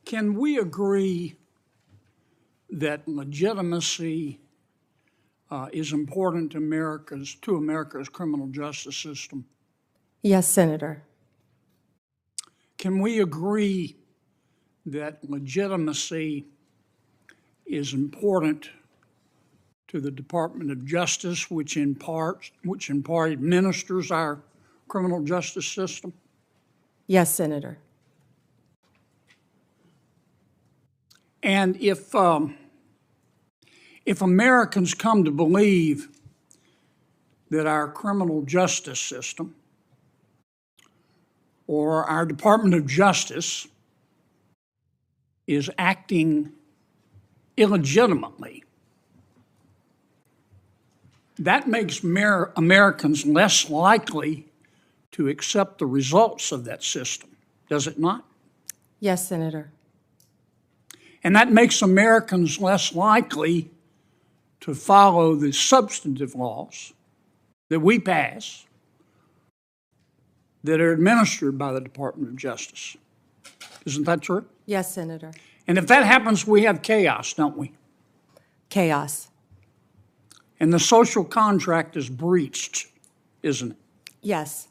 Can we agree that legitimacy is important to America's criminal justice system? Yes, Senator. Can we agree that legitimacy is important to the Department of Justice, which in part administers our criminal justice system? Yes, Senator. And if Americans come to believe that our criminal justice system or our Department of Justice is acting illegitimately, that makes Americans less likely to accept the results of that system, does it not? Yes, Senator. And that makes Americans less likely to follow the substantive laws that we pass that are administered by the Department of Justice. Isn't that true? Yes, Senator. And if that happens, we have chaos, don't we? Chaos. And the social contract is breached, isn't it? Yes.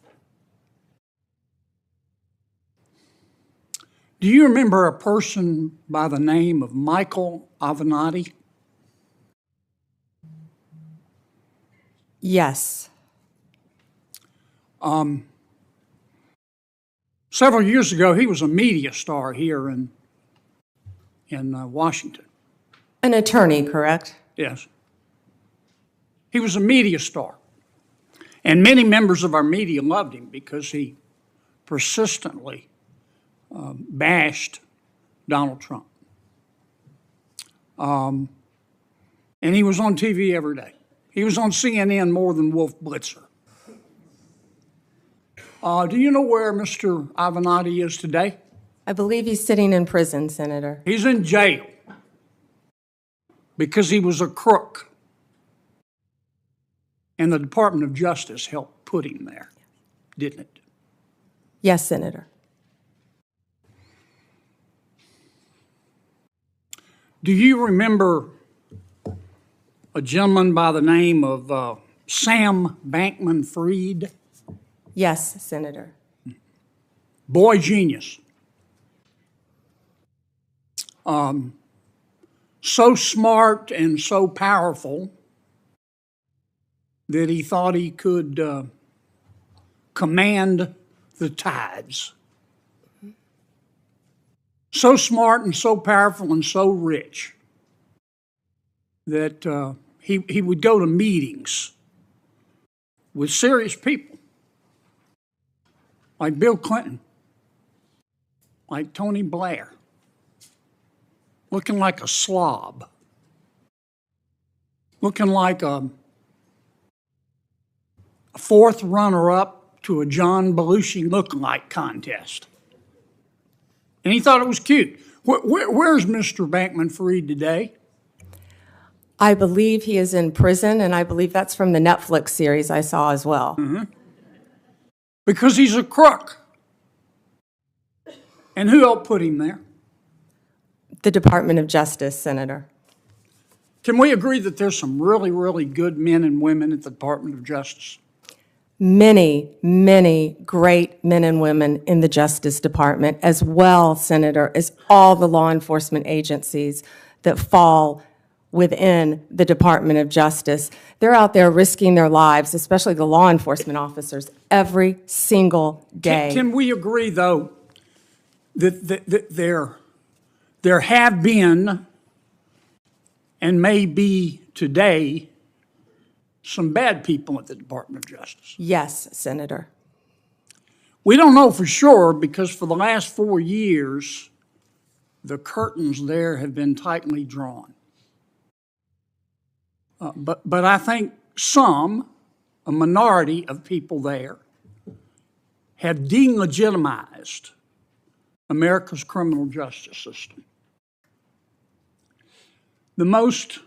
Do you remember a person by the name of Michael Avenatti? Yes. Several years ago, he was a media star here in Washington. An attorney, correct? Yes. He was a media star. And many members of our media loved him because he persistently bashed Donald Trump. And he was on TV every day. He was on CNN more than Wolf Blitzer. Do you know where Mr. Avenatti is today? I believe he's sitting in prison, Senator. He's in jail because he was a crook. And the Department of Justice helped put him there, didn't it? Yes, Senator. Do you remember a gentleman by the name of Sam Bankman-Fried? Yes, Senator. Boy genius. So smart and so powerful that he thought he could command the tides. So smart and so powerful and so rich that he would go to meetings with serious people like Bill Clinton, like Tony Blair, looking like a slob, looking like a fourth runner-up to a John Belushi lookalike contest. And he thought it was cute. Where's Mr. Bankman-Fried today? I believe he is in prison, and I believe that's from the Netflix series I saw as well. Mm-hmm. Because he's a crook. And who helped put him there? The Department of Justice, Senator. Can we agree that there's some really, really good men and women at the Department of Justice? Many, many great men and women in the Justice Department, as well, Senator, as all the law enforcement agencies that fall within the Department of Justice. They're out there risking their lives, especially the law enforcement officers, every single day. Can we agree, though, that there have been and may be today some bad people at the Department of Justice? Yes, Senator. We don't know for sure because for the last 4 years, the curtains there have been tightly drawn. But I think a minority of people there, have delegitimized America's criminal justice system. The most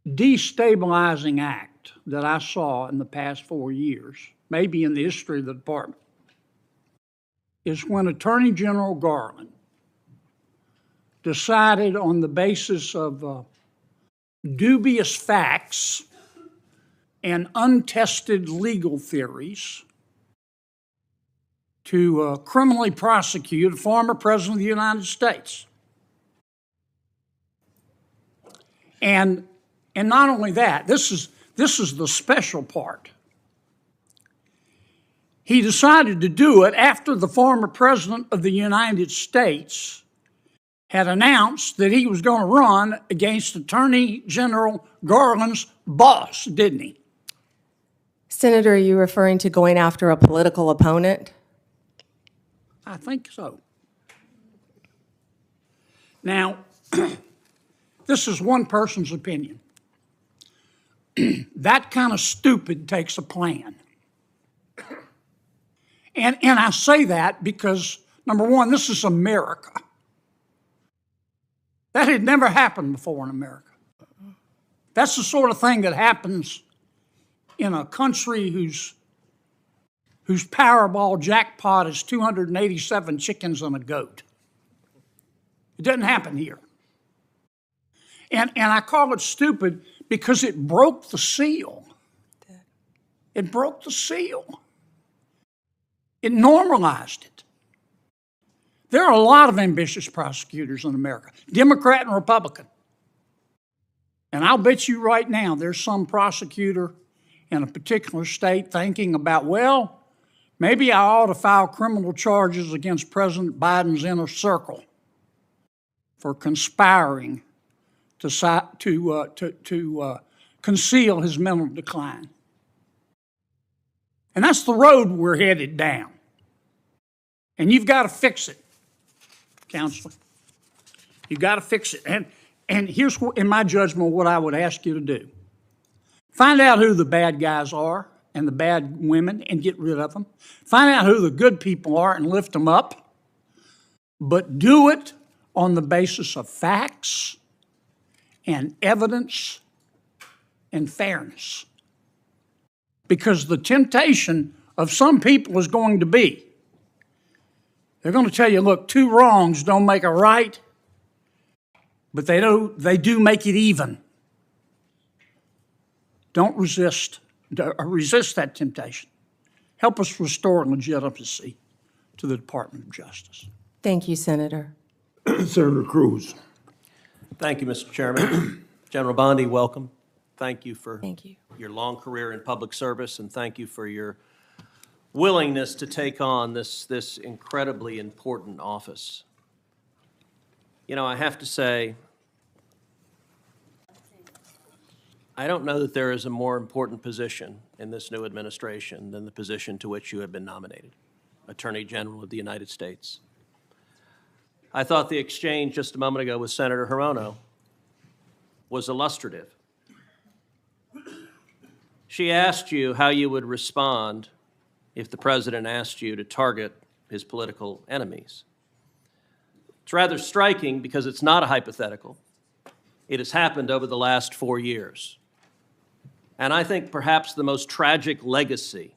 destabilizing act that I saw in the past 4 years, maybe in the history of the department, is when Attorney General Garland decided on the basis of dubious facts and untested legal theories to criminally prosecute a former president of the United States. And not only that, this is the special part. He decided to do it after the former president of the United States had announced that he was going to run against Attorney General Garland's boss, didn't he? Senator, are you referring to going after a political opponent? I think so. Now, this is one person's opinion. That kind of stupid takes a plan. And I say that because, number one, this is America. That had never happened before in America. That's the sort of thing that happens in a country whose Powerball jackpot is 287 chickens and a goat. It doesn't happen here. And I call it stupid because it broke the seal. It broke the seal. It normalized it. There are a lot of ambitious prosecutors in America, Democrat and Republican. And I'll bet you right now there's some prosecutor in a particular state thinking about, well, maybe I ought to file criminal charges against President Biden's inner circle for conspiring to conceal his mental decline. And that's the road we're headed down. And you've got to fix it, Counselor. You've got to fix it. And here's, in my judgment, what I would ask you to do. Find out who the bad guys are and the bad women and get rid of them. Find out who the good people are and lift them up. But do it on the basis of facts and evidence and fairness. Because the temptation of some people is going to be, they're going to tell you, look, two wrongs don't make a right, but they do make it even. Don't resist that temptation. Help us restore legitimacy to the Department of Justice. Thank you, Senator. Senator Cruz. Thank you, Mr. Chairman. General Bondi, welcome. Thank you for Thank you. your long career in public service, and thank you for your willingness to take on this incredibly important office. You know, I have to say, I don't know that there is a more important position in this new administration than the position to which you have been nominated, Attorney General of the United States. I thought the exchange just a moment ago with Senator Hirono was illustrative. She asked you how you would respond if the president asked you to target his political enemies. It's rather striking because it's not a hypothetical. It has happened over the last 4 years. And I think perhaps the most tragic legacy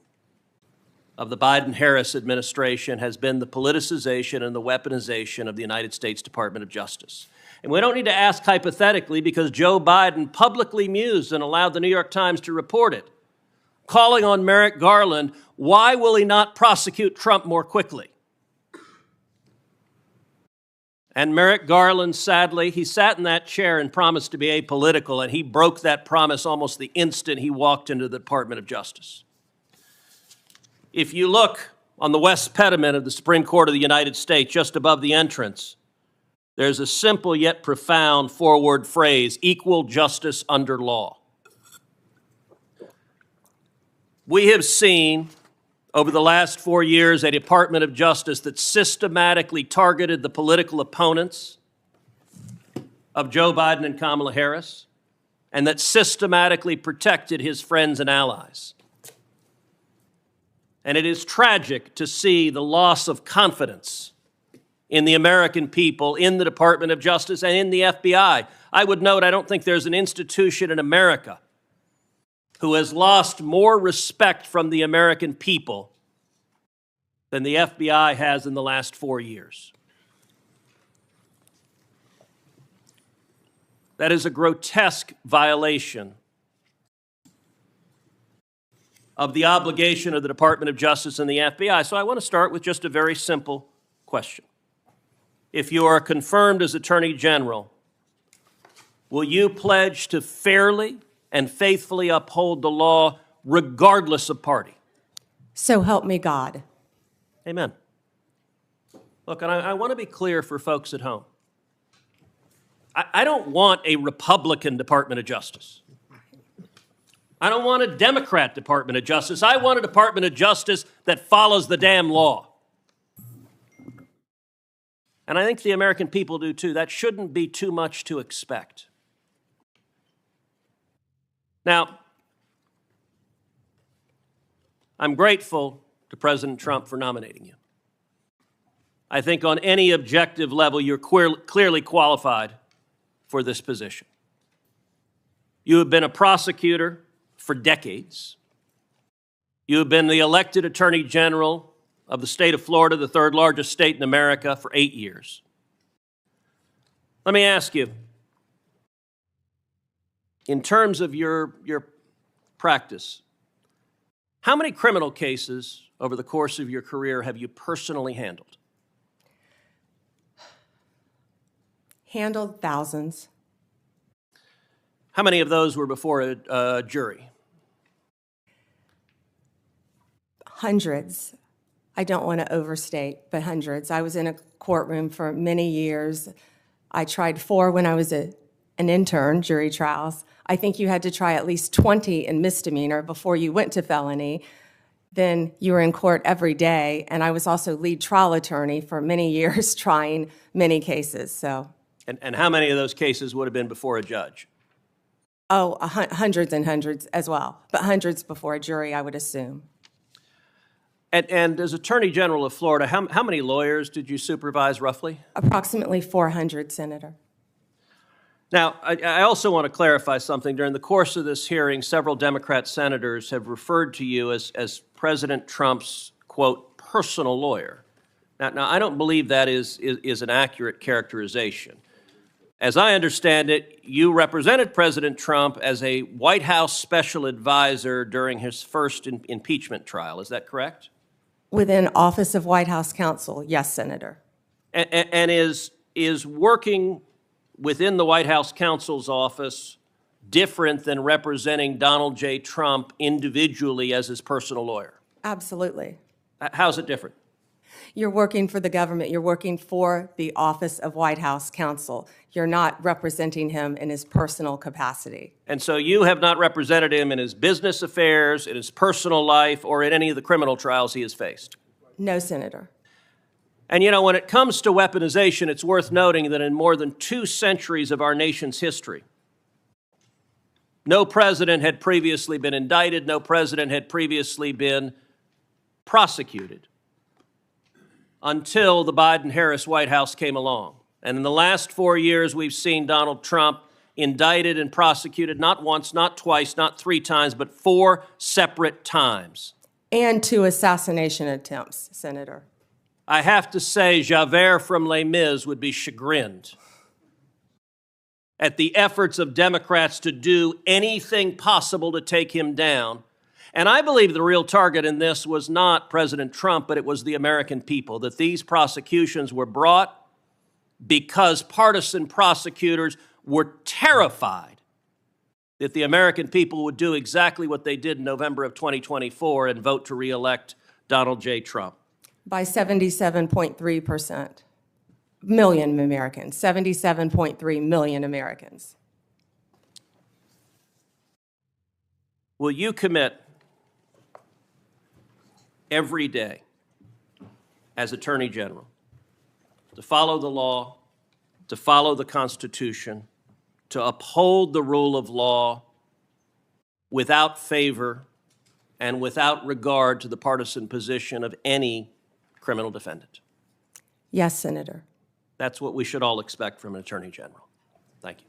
of the Biden-Harris administration has been the politicization and the weaponization of the United States Department of Justice. And we don't need to ask hypothetically because Joe Biden publicly mused and allowed the New York Times to report it, calling on Merrick Garland, why will he not prosecute Trump more quickly? And Merrick Garland, sadly, he sat in that chair and promised to be apolitical, and he broke that promise almost the instant he walked into the Department of Justice. If you look on the west pediment of the Supreme Court of the United States, just above the entrance, there's a simple yet profound four-word phrase, equal justice under law. We have seen over the last 4 years a Department of Justice that systematically targeted the political opponents of Joe Biden and Kamala Harris, and that systematically protected his friends and allies. And it is tragic to see the loss of confidence in the American people, in the Department of Justice, and in the FBI. I would note, I don't think there's an institution in America who has lost more respect from the American people than the FBI has in the last 4 years. That is a grotesque violation of the obligation of the Department of Justice and the FBI. So I want to start with just a very simple question. If you are confirmed as Attorney General, will you pledge to fairly and faithfully uphold the law regardless of party? So help me God. Amen. Look, and I want to be clear for folks at home. I don't want a Republican Department of Justice. I don't want a Democrat Department of Justice. I want a Department of Justice that follows the damn law. And I think the American people do too. That shouldn't be too much to expect. Now, I'm grateful to President Trump for nominating you. I think on any objective level, you're clearly qualified for this position. You have been a prosecutor for decades. You have been the elected Attorney General of the state of Florida, the third largest state in America, for 8 years. Let me ask you, in terms of your practice, how many criminal cases over the course of your career have you personally handled? Handled thousands. How many of those were before a jury? Hundreds. I don't want to overstate, but hundreds. I was in a courtroom for many years. I tried 4 when I was an intern, jury trials. I think you had to try at least 20 in misdemeanor before you went to felony. Then you were in court every day, and I was also lead trial attorney for many years trying many cases, so. And how many of those cases would have been before a judge? Oh, hundreds and hundreds as well, but hundreds before a jury, I would assume. And as Attorney General of Florida, how many lawyers did you supervise roughly? Approximately 400, Senator. Now, I also want to clarify something. During the course of this hearing, several Democrat senators have referred to you as President Trump's, quote, personal lawyer. Now I don't believe that is an accurate characterization. As I understand it, you represented President Trump as a White House special advisor during his first impeachment trial. Is that correct? Within Office of White House Counsel, yes, Senator. And is working within the White House counsel's office different than representing Donald J. Trump individually as his personal lawyer? Absolutely. How's it different? You're working for the government. You're working for the Office of White House Counsel. You're not representing him in his personal capacity. And so you have not represented him in his business affairs, in his personal life, or in any of the criminal trials he has faced? No, Senator. And you know, when it comes to weaponization, it's worth noting that in more than 2 centuries of our nation's history, no president had previously been indicted, no president had previously been prosecuted until the Biden-Harris White House came along. And in the last 4 years, we've seen Donald Trump indicted and prosecuted not once, not twice, not 3 times, but 4 separate times. And 2 assassination attempts, Senator. I have to say, Javert from Les Mis would be chagrined at the efforts of Democrats to do anything possible to take him down. And I believe the real target in this was not President Trump, but it was the American people, that these prosecutions were brought because partisan prosecutors were terrified that the American people would do exactly what they did in November of 2024 and vote to re-elect Donald J. Trump. By 77.3%. Million Americans, 77.3 million Americans. Will you commit every day as Attorney General to follow the law, to follow the Constitution, to uphold the rule of law without favor and without regard to the partisan position of any criminal defendant? Yes, Senator. That's what we should all expect from an Attorney General. Thank you.